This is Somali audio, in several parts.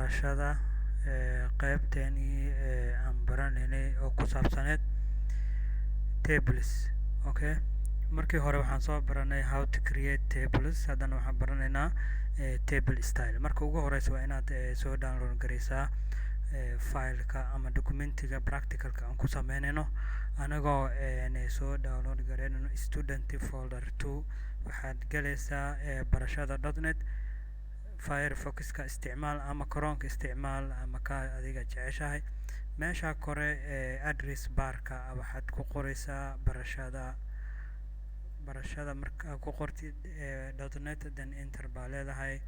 barashada qaybteeni aan baranaynay oo ku saabsaneed tables. Okay, markii hore waxaan soo baranay how to create tables, haddana waxaan baranaynaa table style. Marka ugu horeysa waa inaad soo download gareysaa fileka ama documentiga practicalka aan ku sameynayno anagoo soo download gareynayno student folder 2. waxaad galaysaa barashada .net firefoxka isticmaal ama Chrome isticmaal ama ka adiga jeceshahay. meesha kore address barka waxaad ku qoraysaa barashada markaa ku qortid .net then enter baa leedahay,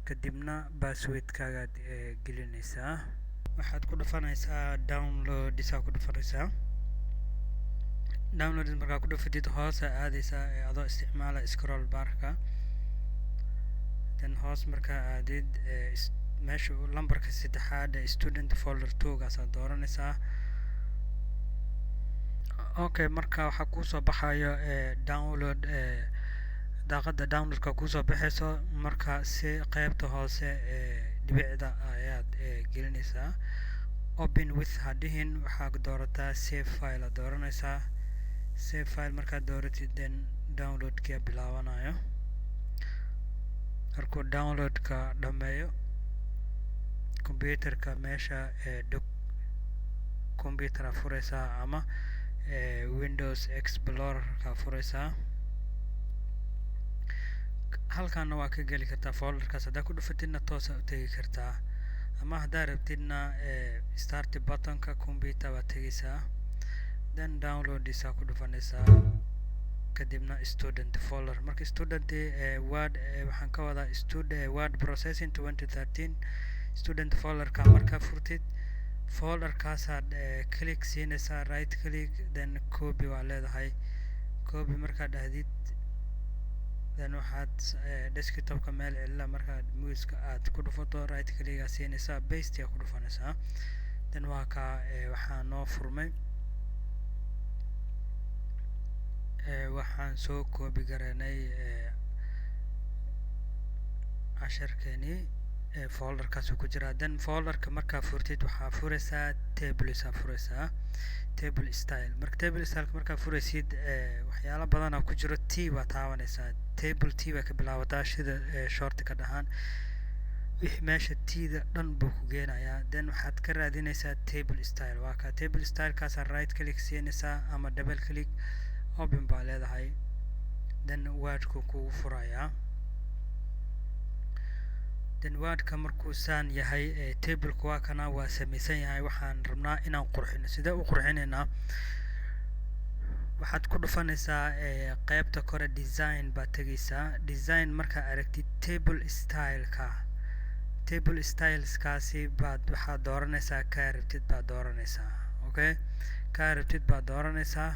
kadibna passwordkaaga gelinaysaa. waxaad ku dhufanaysaa download isaa ku dhufanaysaa. download markaa ku dhufatid hoose aadaysaa adoo isticmaala scroll barka, then hoos markaa aadid meesha lambarka 3 student folder 2 gaasaa dooranaysaa. okay, marka waxaa kusoo baxayo download daaqada downloadka kusoo baxayso. marka si qaybta hoose dhibicda ayaad gelinaysaa. open with hadihin waxaad doorataa save file dooranaysaa. save file markaad dooratid then downloadka bilaabanayo. markuu downloadka dhameeyo computerka meesha computer furaysaa ama Windows Explorer ka furaysaa. halkaana waa ka geli kartaa folderkaas. haddaa ku dhufatidna toosa u tegi kartaa, ama haddaa rabtidna start buttonka computer waa tegaysaa, then download isaa ku dhufanaysaa, kadibna student folder. marka student word waxaan ka wadaa word processing 2013 student folderka markaa furtid folderkaasaad click siinaysaa, right click then copy waa leedahay. copy markaad dhahdid then waxaad desktopka meel cilla markaad mouseka aad ku dhufato right click aa siinaysaa, paste aa ku dhufanaysaa. then waa ka waxaa noo furmay waxaan soo copy gareynay casharkeeni folderkaas ku jira. then folderka markaa furtid waxaa furaysaa tables aa furaysaa, table style. marka table style markaa furaysid waxyaalo badan ku jiro. t waa taabanaysaa, table t waa ka bilaabataa sida short ka dhahaan wixii meesha t-da dhan buu ku geenayaa. then waxaad ka raadinaysaa table style. waa ka table style kaas right click siinaysaa ama double click open baa leedahay, then wordku kugu furayaa. then wordka markuu saan yahay tableka waa kana waa samaysan yahay. waxaan rabnaa inaan qurxino. sidee u qurxinaynaa? waxaad ku dhufanaysaa qaybta kore design baad tegaysaa. design markaa aragtid table styleskaasi baad waxaad dooranaysaa kaa rabtid baad dooranaysaa. okay, kaa rabtid baad dooranaysaa.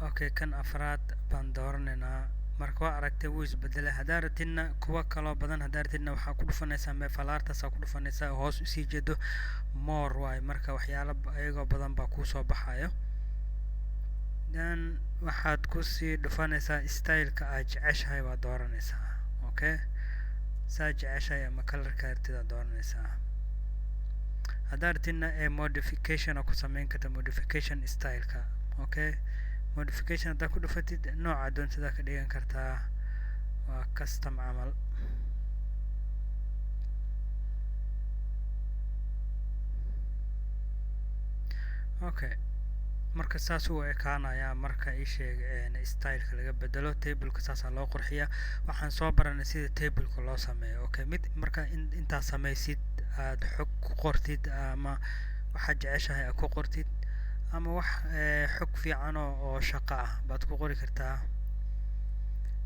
okay, kan afraad baan dooranaynaa. marka waa aragtay wuu isbedelay. haddaa rabtidna kuwa kaloo badan haddaa rabtidna waxaa ku dhufanaysaa falaartaasaa ku dhufanaysaa hoos usii jeedo more waaye. marka waxyaalo ayagoo badan baa kusoo baxayo. then waxaad kusii dhufanaysaa styleka aad jeceshahay baad dooranaysaa. okay, saa jeceshahay ama colorka rabtid dooranaysaa. haddaa rabtidna modification aa ku sameyn karta modification styleka. okay, modification haddaa ku dhufatid nooca doontada ka dhigan kartaa, waa custom camal. okay, marka saas uu ekaanayaa marka ii sheeg styleka laga bedelo. tableka saasaa loo qurxiyaa. waxaan soo baranay sida tableka loo sameeyo. okay, mid marka intaa samaysid aad xog ku qortid ama waxaad jeceshahay aad ku qortid ama wax xog fiican oo shaqo ah baad ku qori kartaa,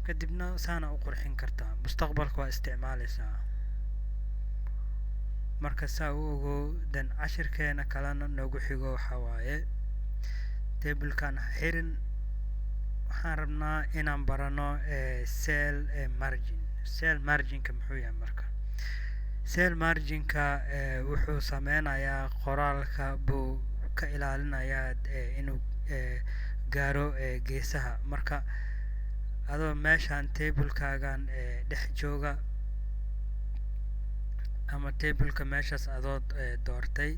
kadibna saana u qurxin kartaa. mustaqbalka waa isticmaalaysaa. marka saa u ogow. then cashirkeena kalena noogu xigo waxaa waaye tablekan xirin. waxaan rabnaa inaan barano cell margin. cell marginka muxuu yahay? marka cell marginka wuxuu sameynayaa qoraalka buu ka ilaalinayaa inuu gaaro geesaha. marka adoo meeshaan tablekaagan dhex jooga ama tableka meeshaas adoo doortay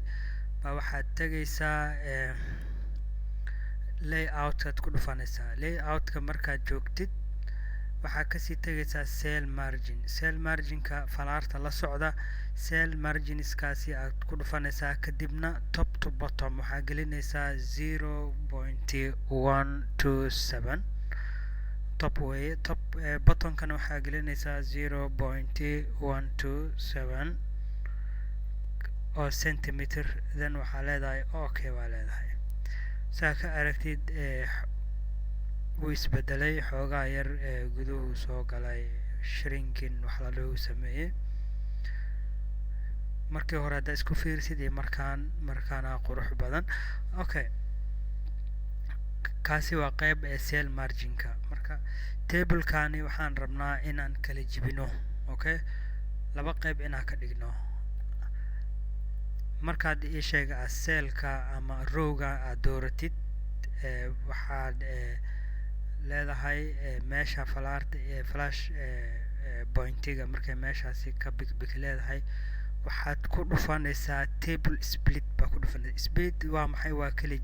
baa waxaad tegaysaa layoutkaad ku dhufanaysaa. Layoutka markaad joogtid waxaa kasii tegaysaa cell margin. Cell marginka falaarta la socda cell marginskaasi aad ku dhufanaysaa, kadibna top to bottom waxaa gelinaysaa 0.127 top weeye. top bottonkana waxaa gelinaysaa 0.127 oo centimeter, then waxaa leedahay okay baa leedahay. saa ka aragtid wuu isbedelay xoogaa yar guduhu soo galay, shrinking wax la loogu sameeyey. markii hore haddaa isku fiirsid iyo markaana qurux badan. okay, kaasi waa qayb cell marginka. marka tablekani waxaan rabnaa inaan kala jibino. okay, laba qayb inaan ka dhigno. markaad ii sheega cellka ama rowga aad dooratid waxaad leedahay meesha falaarta flash pointiga markay meeshaasi ka big leedahay waxaad ku dhufanaysaa table split baa ku dhufanaysaa. split waa maxay? waa kala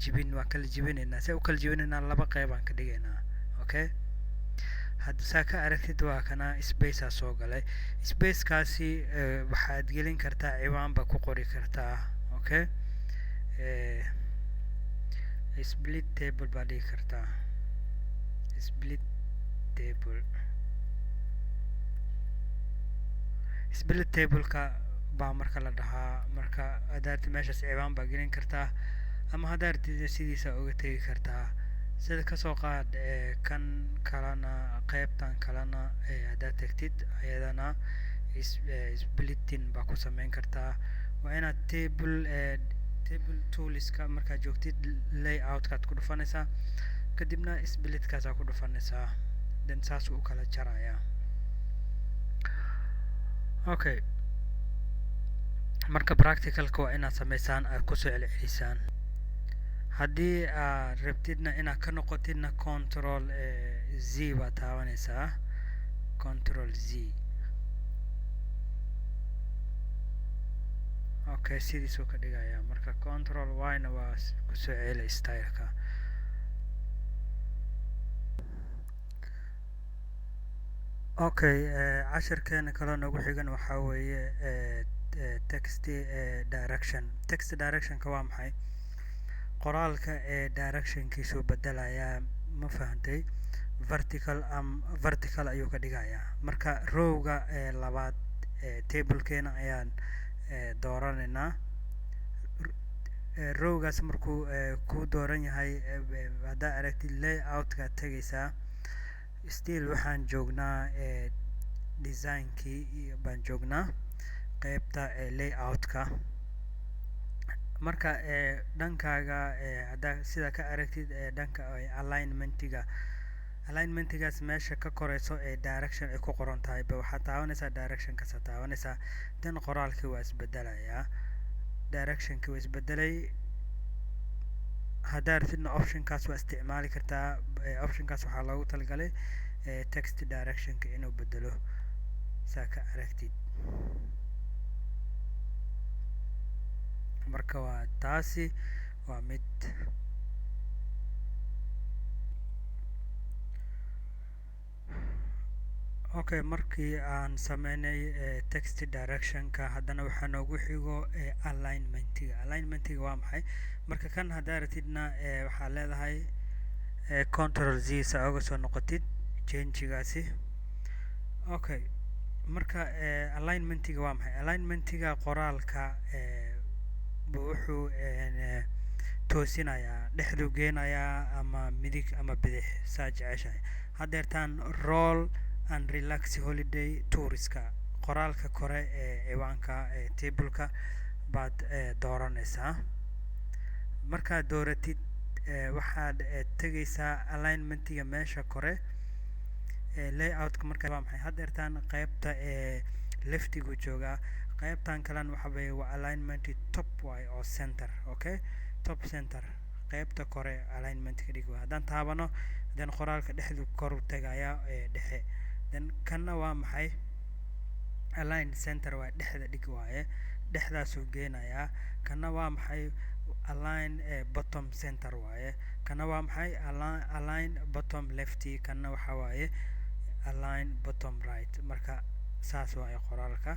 jibinaynaa. see u kala jibinaynaa? laba qayb aan ka dhigaynaa. okay, hadda saa ka aragtid waa kana spacea soo galay. spacekaasi waxaad gelin kartaa ciwaan baa ku qori kartaa. okay, split table baa dhigi kartaa. split table. split tableka baa marka la dhahaa. marka haddaad meeshaas ciwaan baa gelin kartaa, ama haddaad sidiisa uga tegi kartaa. sida kasoo qaad kan kalena qaybtan kalena haddaad tagtid ayadana splitting baa ku sameyn kartaa. waa inaad table toolska markaad joogtid layoutkaad ku dhufanaysaa, kadibna splitkaasaa ku dhufanaysaa, then saas u kala jarayaa. okay, marka practicalka waa inaad sameysaan aad kusoo celcelisaan. haddii aad rabtidna inaad ka noqotidna control z baa taabanaysaa. control z. okay, sidiisuu ka dhigayaa. marka control y-na waa kusoo celay styleka. okay, cashirkeena kaloo nagu xigan waxaa weeye text directionka waa maxay? qoraalka directionkiisuu bedelayaa. ma fahantay? vertical ayuu ka dhigayaa. marka rowga labaad tablekeena ayaan dooranaynaa. rowgaas markuu ku dooran yahay haddaa aragtid layoutka tegaysaa. still waxaan joognaa designkii baan joognaa, qaybta layoutka. marka dhankaaga haddaa sida ka aragtid dhanka alignmentigaas meesha ka koreyso direction ay ku qoran tahay ba waxaad taabanaysaa directionkaasa taabanaysaa, then qoraalkii waa isbedelayaa. directionkii waa isbedelay. haddaa rabtidna optionkaas waa isticmaali kartaa. optionkaas waxaa loogu talagalay text directionka inuu bedelo. saa ka aragtid. marka waa taasi waa mid. okay, markii aan sameynay text directionka haddana waxaa noogu xigo alignmentiga waa maxay? marka kan haddaa ratidna waxaa leedahay control z sa oga soo noqotid changigaasi. okay, marka alignmentiga waa maxay? alignmentiga qoraalka wuxuu toosinayaa, dhexduu geenayaa ama midig ama bidix saa jeceshahay. haddeertaan roll and relax holiday touriska qoraalka kore ciwaanka tableka baad dooranaysaa. markaad dooratid waxaad tegaysaa alignmentiga meesha kore. layoutka marka waa maxay? haddeertaan qaybta leftigu joogaa, qaybtan kalena waxa weeye waa alignment top y oo center. okay, top center qaybta kore alignment ka dhig haddaan taabano then qoraalka dhexdu kor u tagayaa dhexe then kanna waa maxay align center waa dhexda dhig waaye dhexdaasuu geenayaa kanna waa maxay align bottom center waaye kanna waa maxay align bottom lefty kanna waxa waaye align bottom right marka saas waaye qoraalka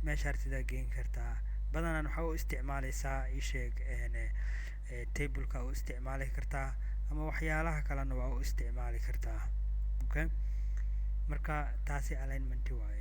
meesha artidaa geen kartaa badanaan waxaa u isticmaalaysaa isheeg tableka u isticmaali kartaa ama waxyaalaha kalena waa u isticmaali kartaa okay marka taasi alignment waaye